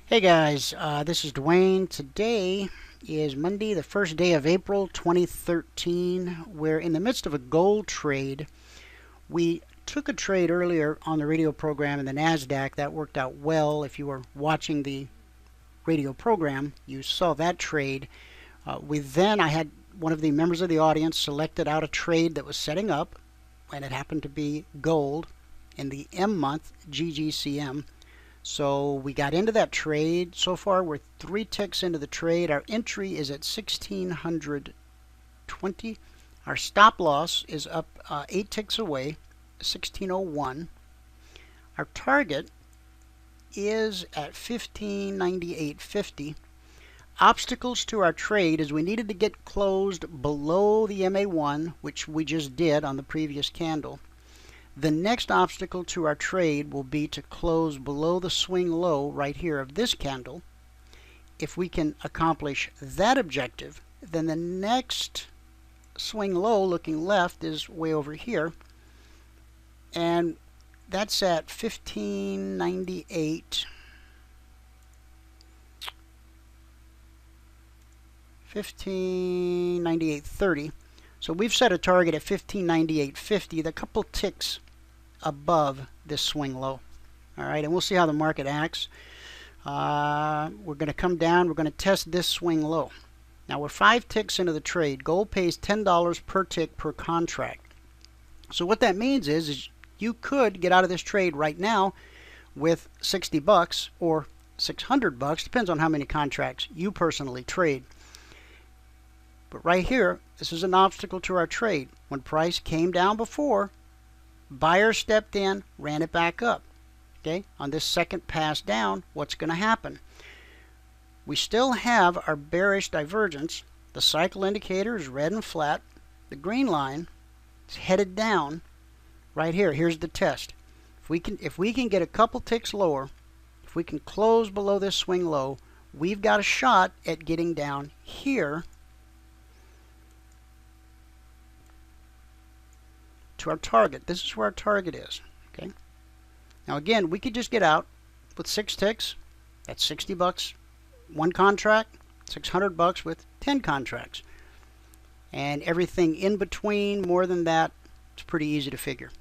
Hey guys, this is Dwayne. Today is Monday, the first day of April 2013. We're in the midst of a gold trade. We took a trade earlier on the radio program in the NASDAQ. That worked out well. If you were watching the radio program, you saw that trade. I had one of the members of the audience selected out a trade that was setting up, and it happened to be gold in the M month GGCM. So we got into that trade. So far we're 3 ticks into the trade. Our entry is at 1620. Our stop loss is up 8 ticks away, 1601. Our target is at 1598.50. Obstacles to our trade is we needed to get closed below the MA1, which we just did on the previous candle. The next obstacle to our trade will be to close below the swing low right here of this candle. If we can accomplish that objective, then the next swing low looking left is way over here, and that's at 1598. 1598.30. So we've set a target at 1598.50, the couple ticks above this swing low. All right, and we'll see how the market acts. We're going to come down. We're going to test this swing low. Now we're 5 ticks into the trade. Gold pays $10 per tick per contract. So what that means is you could get out of this trade right now with 60 bucks or 600 bucks, depends on how many contracts you personally trade. But right here, this is an obstacle to our trade. When price came down before, buyer stepped in, ran it back up. Okay, on this second pass down, what's going to happen? We still have our bearish divergence. The cycle indicator is red and flat. The green line is headed down right here. Here's the test. If we can get a couple ticks lower, if we can close below this swing low, we've got a shot at getting down here to our target. This is where our target is. Okay. Now again, we could just get out with 6 ticks. That's 60 bucks one contract, 600 bucks with 10 contracts. And everything in between, more than that, it's pretty easy to figure.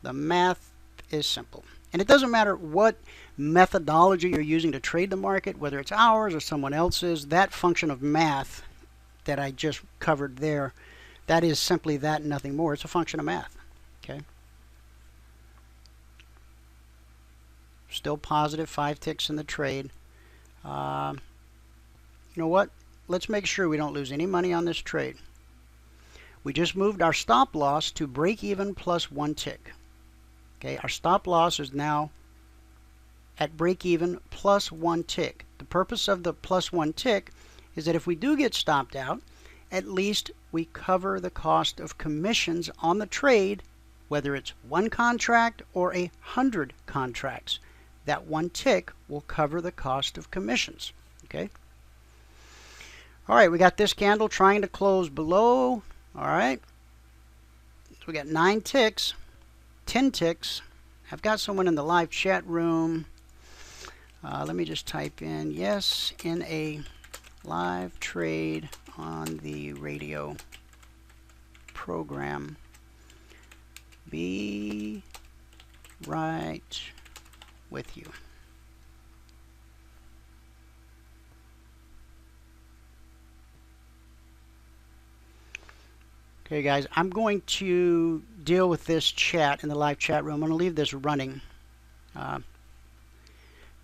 The math is simple. And it doesn't matter what methodology you're using to trade the market, whether it's ours or someone else's, that function of math that I just covered there, that is simply that and nothing more. It's a function of math. Okay. Still positive, 5 ticks in the trade. You know what? Let's make sure we don't lose any money on this trade. We just moved our stop loss to break even plus 1 tick. Okay, our stop loss is now at break even plus 1 tick. The purpose of the plus 1 tick is that if we do get stopped out, at least we cover the cost of commissions on the trade, whether it's 1 contract or 100 contracts. That 1 tick will cover the cost of commissions. Okay. All right, we got this candle trying to close below. All right. So we got 9 ticks, 10 ticks. I've got someone in the live chat room. Let me just type in yes in a live trade on the radio program. Be right with you. Okay guys, I'm going to deal with this chat in the live chat room. I'm going to leave this running. You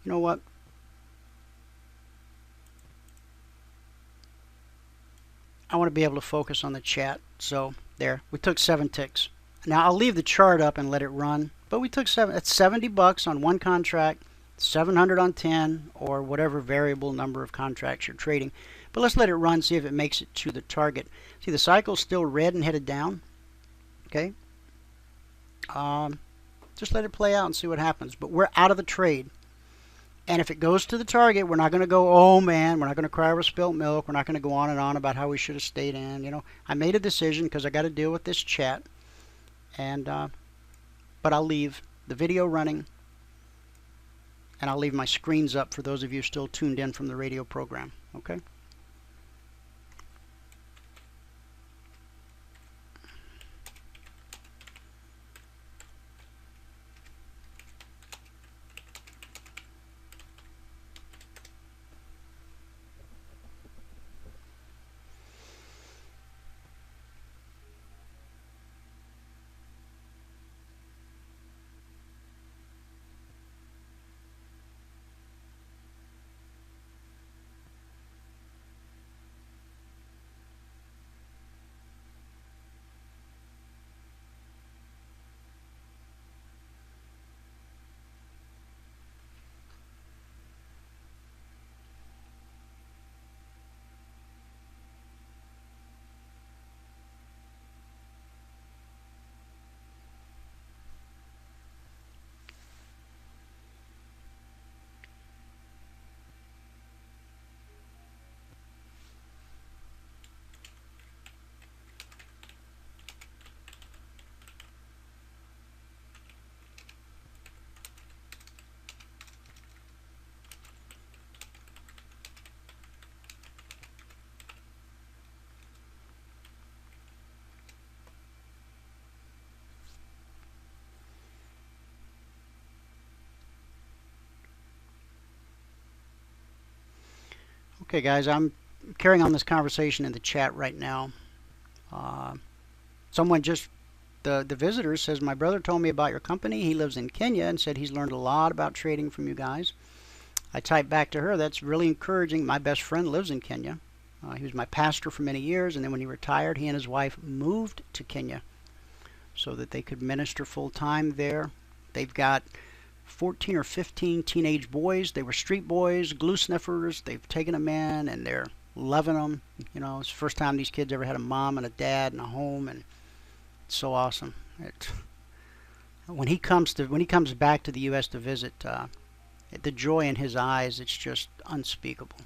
know what? I want to be able to focus on the chat. So there, we took 7 ticks. Now I'll leave the chart up and let it run, but we took 7. That's 70 bucks on 1 contract, 700 on 10, or whatever variable number of contracts you're trading. But let's let it run, see if it makes it to the target. See, the cycle's still red and headed down. Okay. Just let it play out and see what happens. But we're out of the trade. And if it goes to the target, we're not going to go, oh man, we're not going to cry over spilt milk. We're not going to go on and on about how we should have stayed in. You know, I made a decision because I got to deal with this chat. And but I'll leave the video running and I'll leave my screens up for those of you still tuned in from the radio program. Okay. Okay, guys, I'm carrying on this conversation in the chat right now. Someone just, the visitor says, my brother told me about your company. He lives in Kenya and said he's learned a lot about trading from you guys. I typed back to her, that's really encouraging. My best friend lives in Kenya. He was my pastor for many years, and then when he retired, he and his wife moved to Kenya so that they could minister full time there. They've got 14 or 15 teenage boys. They were street boys, glue sniffers. They've taken them in and they're loving them. You know, it's the first time these kids ever had a mom and a dad and a home, and it's so awesome. When he comes back to the U.S. to visit, the joy in his eyes, it's just unspeakable.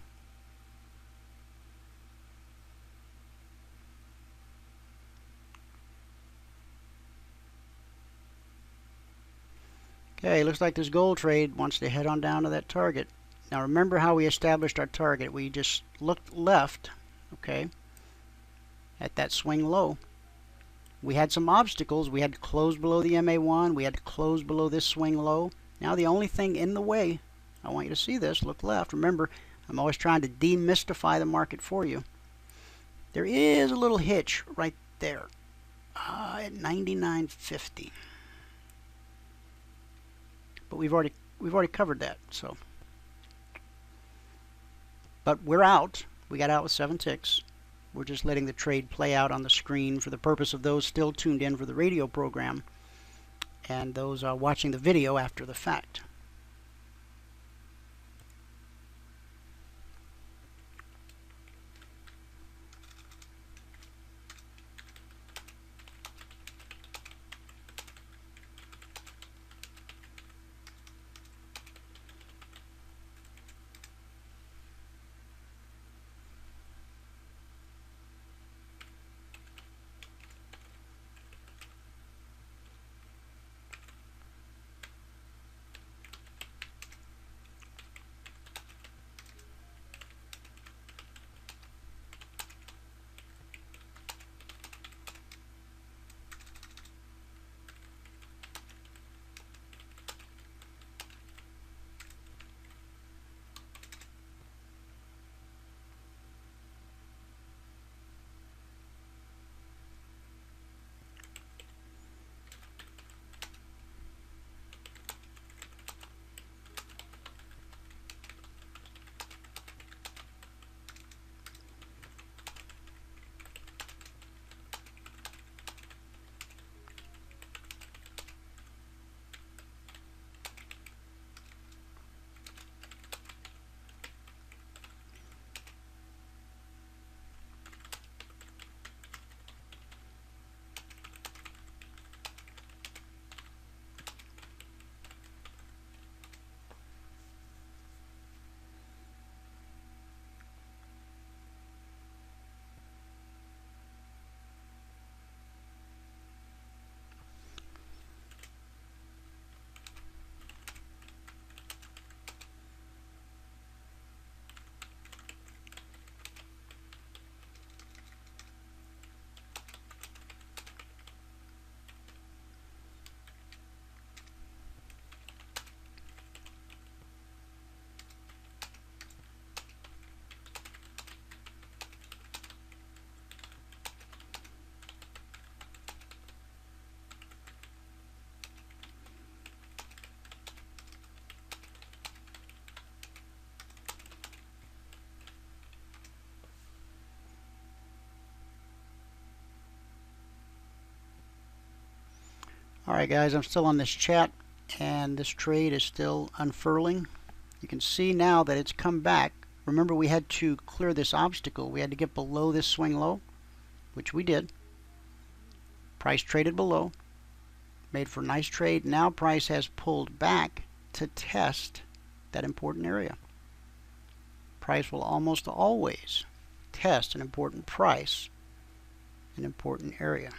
Okay, looks like this gold trade wants to head on down to that target. Now remember how we established our target. We just looked left, okay, at that swing low. We had some obstacles. We had to close below the MA1. We had to close below this swing low. Now the only thing in the way, I want you to see this, look left. Remember, I'm always trying to demystify the market for you. There is a little hitch right there at 99.50. But we've already covered that, so. But we're out. We got out with 7 ticks. We're just letting the trade play out on the screen for the purpose of those still tuned in for the radio program and those watching the video after the fact. Alright guys, I'm still on this chat and this trade is still unfurling. You can see now that it's come back. Remember, we had to clear this obstacle. We had to get below this swing low, which we did. Price traded below, made for a nice trade. Now price has pulled back to test that important area. Price will almost always test an important price, an important area.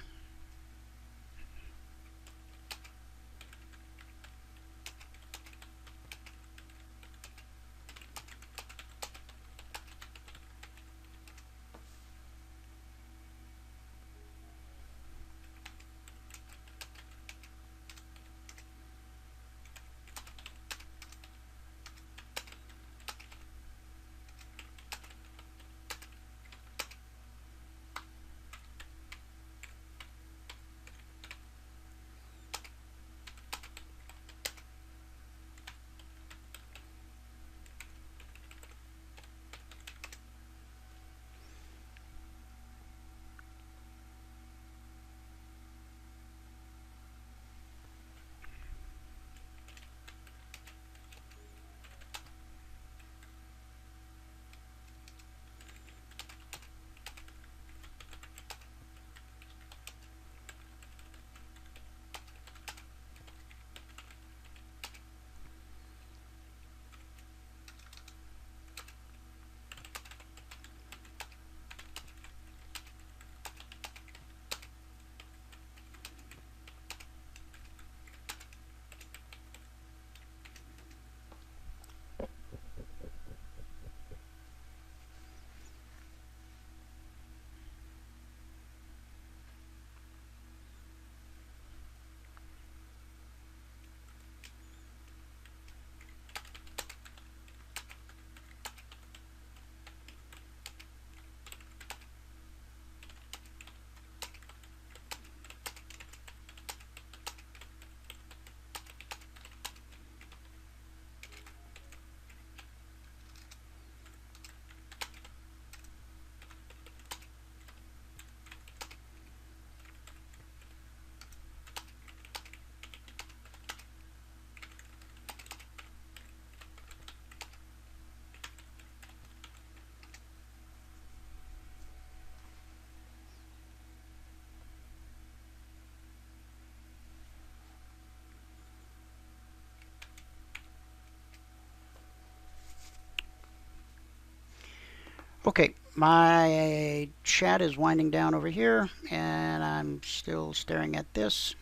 Okay, my chat is winding down over here and I'm still staring at this,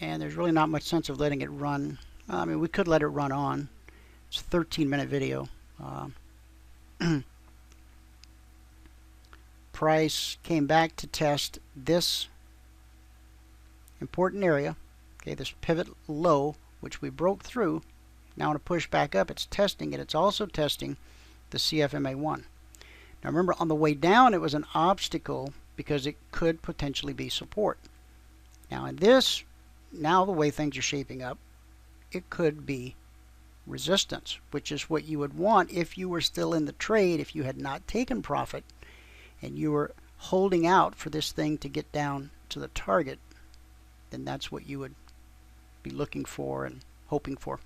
and there's really not much sense of letting it run. I mean, we could let it run on. It's a 13-minute video. Price came back to test this important area, okay, this pivot low, which we broke through. Now to push back up, it's testing it. It's also testing the CFMA1. Now remember, on the way down it was an obstacle because it could potentially be support. Now in this, now the way things are shaping up, it could be resistance, which is what you would want if you were still in the trade, if you had not taken profit and you were holding out for this thing to get down to the target. Then that's what you would be looking for and hoping for.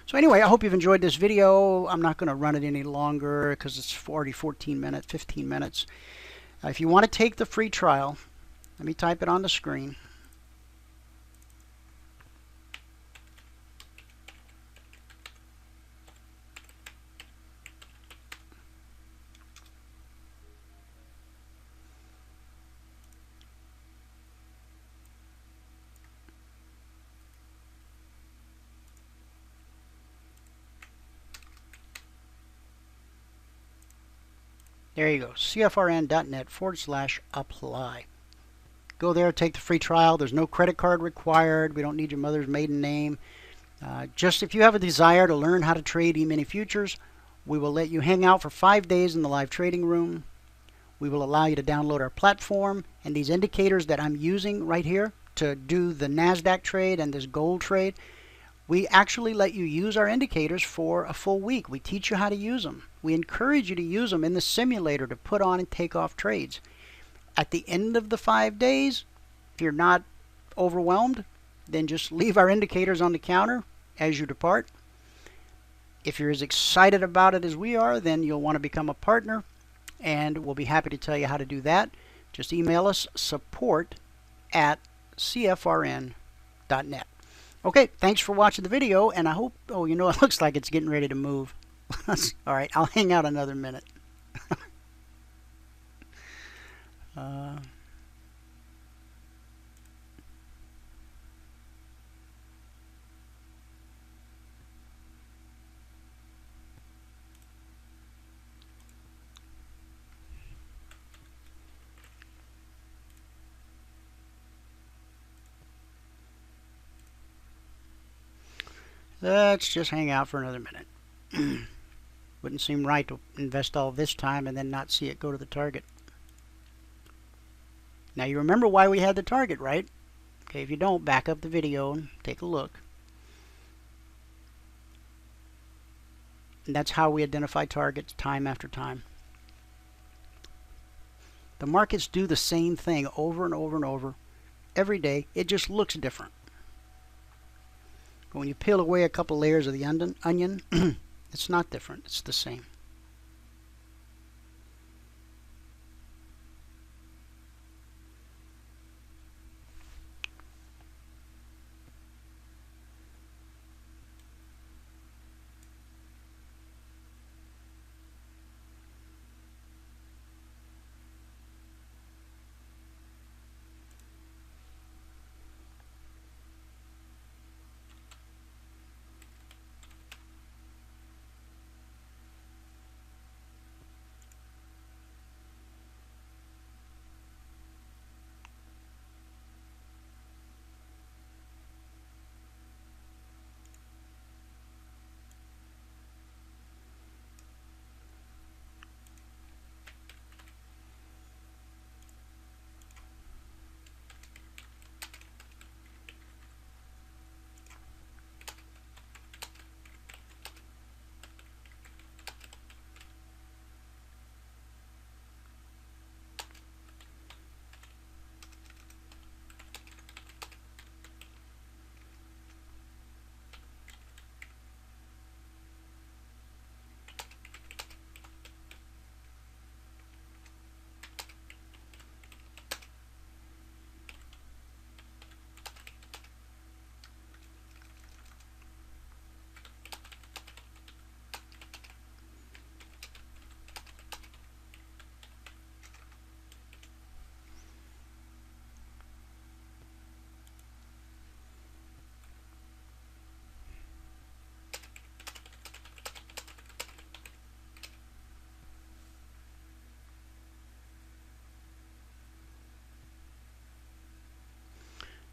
So anyway, I hope you've enjoyed this video. I'm not going to run it any longer because it's already 15 minutes. If you want to take the free trial, let me type it on the screen. There you go, cfrn.net/apply. Go there, take the free trial. There's no credit card required. We don't need your mother's maiden name. Just if you have a desire to learn how to trade E-mini futures, we will let you hang out for 5 days in the live trading room. We will allow you to download our platform and these indicators that I'm using right here to do the NASDAQ trade and this gold trade. We actually let you use our indicators for a full week. We teach you how to use them. We encourage you to use them in the simulator to put on and take off trades. At the end of the 5 days, if you're not overwhelmed, then just leave our indicators on the counter as you depart. If you're as excited about it as we are, then you'll want to become a partner, and we'll be happy to tell you how to do that. Just email us support@cfrn.net. Okay, thanks for watching the video, and I hope, oh, you know, it looks like it's getting ready to move. All right, I'll hang out another minute. Let's just hang out for another minute. Wouldn't seem right to invest all this time and then not see it go to the target. Now you remember why we had the target, right? Okay, if you don't, back up the video and take a look. And that's how we identify targets time after time. The markets do the same thing over and over and over every day. It just looks different. But when you peel away a couple layers of the onion, it's not different. It's the same.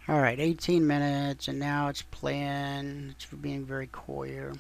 All right, 18 minutes, and now it's playing. It's being very coy here.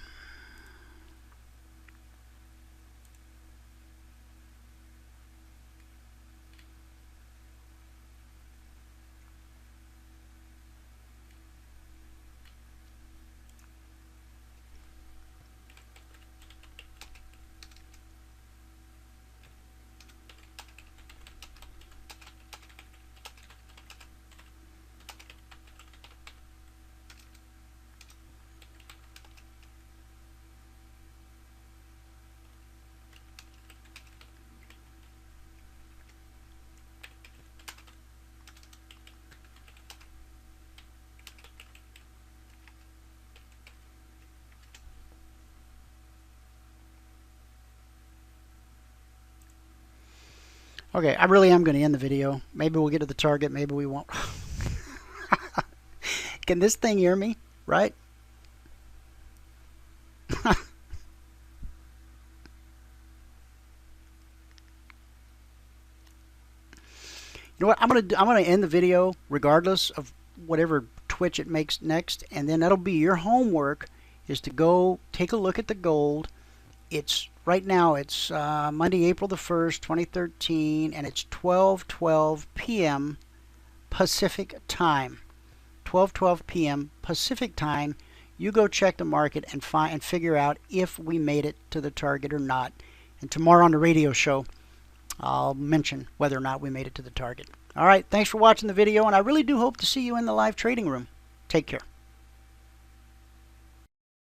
Okay, I really am going to end the video. Maybe we'll get to the target, maybe we won't. Can this thing hear me? Right? You know what? I'm gonna end the video regardless of whatever twitch it makes next, and then that'll be your homework, is to go take a look at the gold. It's right now, it's Monday, April the 1st, 2013, and it's 12:12 p.m. Pacific time. 12:12 p.m. Pacific time. You go check the market and figure out if we made it to the target or not. And tomorrow on the radio show, I'll mention whether or not we made it to the target. All right, thanks for watching the video, and I really do hope to see you in the live trading room. Take care.